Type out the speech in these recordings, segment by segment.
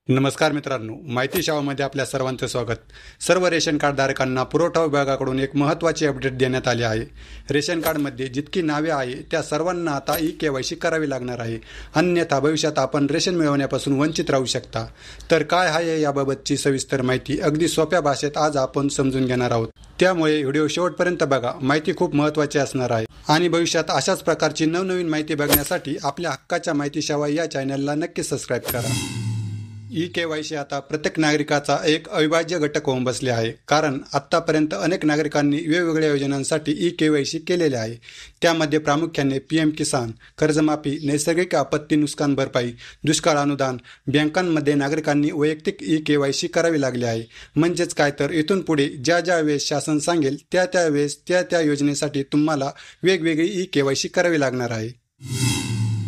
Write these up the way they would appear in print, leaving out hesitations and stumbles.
नमस्कार मित्रांनो, माहिती सेवामध्ये आपल्या सर्वांचं स्वागत. सर्व रेशन कार्ड धारकांना पुरवठा विभागाकडून एक महत्त्वाची अपडेट देण्यात आली आहे. रेशन कार्डमध्ये जितकी नावे आहे त्या सर्वांना आता ई-केवायसी करावी लागणार आहे. अन्यथा भविष्यात आपण रेशन मिळवण्यापासून वंचित राहू शकता. तर काय आहे याबाबतची सविस्तर माहिती अगदी सोप्या भाषेत आज आपण समजून घेणार आहोत. त्यामुळे व्हिडिओ शेवटपर्यंत बघा. माहिती खूप महत्त्वाची असणार आहे आणि भविष्यात अशाच प्रकारची नवनवीन माहिती बघण्यासाठी आपल्या हक्काच्या माहिती सेवा या चॅनलला नक्की सबस्क्राईब करा. ई-केवायसी आता प्रत्येक नागरिकाचा एक अविभाज्य घटक होऊन बसले आहे. कारण आत्तापर्यंत अनेक नागरिकांनी वेगवेगळ्या योजनांसाठी ई-केवायसी केलेले आहे. त्यामध्ये प्रामुख्याने PM किसान, कर्जमाफी, नैसर्गिक आपत्ती नुकसान भरपाई, दुष्काळ अनुदान, बँकांमध्ये नागरिकांनी वैयक्तिक ई-केवायसी करावी लागली आहे. म्हणजेच काय तर इथून पुढे ज्या वेळेस शासन सांगेल त्या वेळेस त्या योजनेसाठी तुम्हाला वेगवेगळी ई-केवायसी करावी लागणार आहे.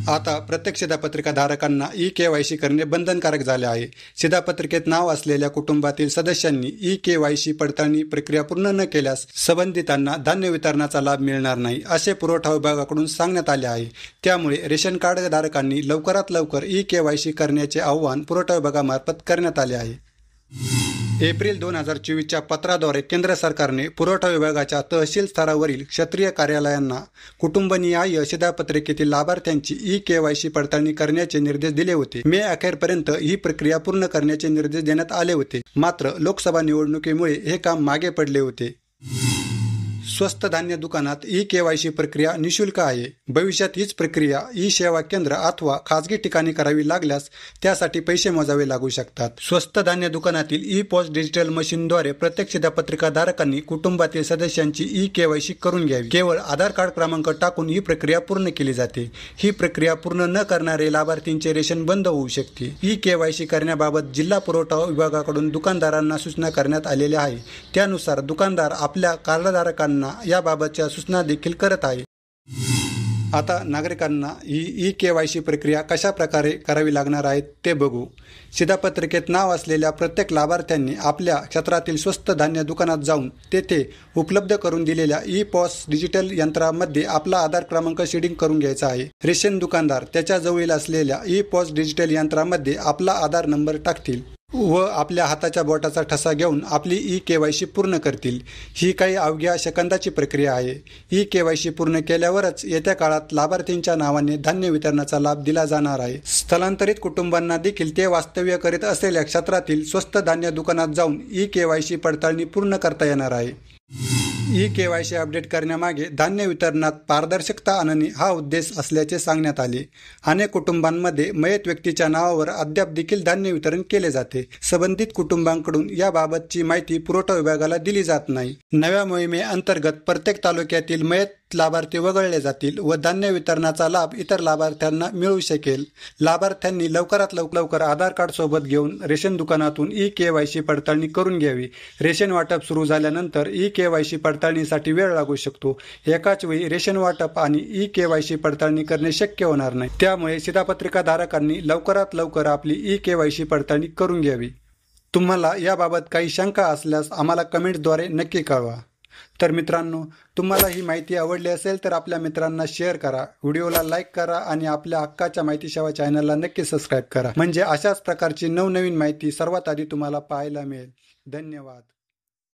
आता प्रत्येक शिधापत्रिका धारकांना ई-केवायसी करणे बंधनकारक झाले आहे. शिधापत्रिकेत नाव असलेल्या कुटुंबातील सदस्यांनी ई-केवायसी पडताळणी प्रक्रिया पूर्ण न केल्यास संबंधितांना धान्य वितरणाचा लाभ मिळणार नाही, असे पुरवठा विभागाकडून सांगण्यात आले आहे. त्यामुळे रेशन कार्ड धारकांनी लवकरात लवकर ई-केवायसी करण्याचे आवाहन पुरवठा विभागामार्फत करण्यात आले आहे. एप्रिल 2024च्या पत्राद्वारे केंद्र सरकारने पुरवठा विभागाच्या तहसील स्तरावरील क्षेत्रीय कार्यालयांना कुटुंबनिहाय शिधापत्रिकेतील लाभार्थ्यांची ई-केवायसी पडताळणी करण्याचे निर्देश दिले होते. मे अखेरपर्यंत ही प्रक्रिया पूर्ण करण्याचे निर्देश देण्यात आले होते. मात्र लोकसभा निवडणुकीमुळे हे काम मागे पडले होते. स्वस्त धान्य दुकानात ई-केवायसी प्रक्रिया निःशुल्क आहे. भविष्यात हीच प्रक्रिया ई-सेवा केंद्र अथवा खाजगी ठिकाणी करावी लागल्यास त्यासाठी पैसे मोजावे लागू शकतात. स्वस्त धान्य दुकानातील ई-पॉस डिजिटल मशीनद्वारे प्रत्येक शिधापत्रिका धारकांनी कुटुंबातील सदस्यांची ई-केवायसी करून घ्यावी. केवळ आधार कार्ड क्रमांक टाकून ही प्रक्रिया पूर्ण केली जाते. ही प्रक्रिया पूर्ण न करणारे लाभार्थींचे रेशन बंद होऊ शकते. ई-केवायसी करण्याबाबत जिल्हा पुरवठा विभागाकडून दुकानदारांना सूचना करण्यात आलेल्या आहे. त्यानुसार दुकानदार आपल्या कार्डधारकांना याबाबतच्या सूचना देखील करत आहे. आता नागरिकांना ही ई-केवायसी प्रक्रिया कशा प्रकारे करावी लागणार आहे ते बघू. शिधापत्रिकेत नाव असलेल्या प्रत्येक लाभार्थ्यांनी आपल्या क्षेत्रातील स्वस्त धान्य दुकानात जाऊन तेथे उपलब्ध करून दिलेल्या ई-पॉस डिजिटल यंत्रामध्ये आपला आधार क्रमांक शेडिंग करून घ्यायचा आहे. रेशन दुकानदार त्याच्या जवळील असलेल्या ई-पॉस डिजिटल यंत्रामध्ये आपला आधार नंबर टाकतील व आपल्या हाताच्या बोटाचा ठसा घेऊन आपली ई-केवायसी पूर्ण करतील. ही काही अवघ्या सेकंदाची प्रक्रिया आहे. ई-केवायसी पूर्ण केल्यावरच येत्या काळात लाभार्थींच्या नावाने धान्य वितरणाचा लाभ दिला जाणार आहे. स्थलांतरित कुटुंबांना देखील ते वास्तव्य करीत असलेल्या क्षेत्रातील स्वस्त धान्य दुकानात जाऊन ई-केवायसी पडताळणी पूर्ण करता येणार आहे. ई-केवायसी अपडेट करण्यामागे धान्य वितरणात पारदर्शकता आणणे हा उद्देश असल्याचे सांगण्यात आले. अनेक कुटुंबांमध्ये मयत व्यक्तीच्या नावावर अद्याप देखील धान्य वितरण केले जाते. संबंधित कुटुंबांकडून याबाबतची माहिती पुरवठा विभागाला दिली जात नाही. नव्या मोहिमेअंतर्गत प्रत्येक तालुक्यातील मयत लाभार्थी वगळले जातील व धान्य वितरणाचा लाभ इतर लाभार्थ्यांना मिळू शकेल. लाभार्थ्यांनी लवकरात लवकर आधार कार्ड सोबत घेऊन रेशन दुकानातून ई-केवायसी पडताळणी करून घ्यावी. रेशन वाटप सुरू झाल्यानंतर ई-केवायसी पडताळणीसाठी वेळ लागू शकतो. एकाच वेळी रेशन वाटप आणि ई-केवायसी पडताळणी करणे शक्य होणार नाही. त्यामुळे शिधापत्रिका धारकांनी लवकरात लवकर आपली ई-केवायसी पडताळणी करून घ्यावी. तुम्हाला याबाबत काही शंका असल्यास आम्हाला कमेंट्सद्वारे नक्की कळवा. तर मित्रांनो, तुम्हाला ही माहिती आवडली असेल तर आपल्या मित्रांना शेअर करा, व्हिडिओला लाईक करा आणि आपल्या हक्काच्या माहिती सेवा चॅनलला नक्की सबस्क्राईब करा. म्हणजे अशाच प्रकारची नवनवीन माहिती सर्वात आधी तुम्हाला पाहायला मिळेल. धन्यवाद.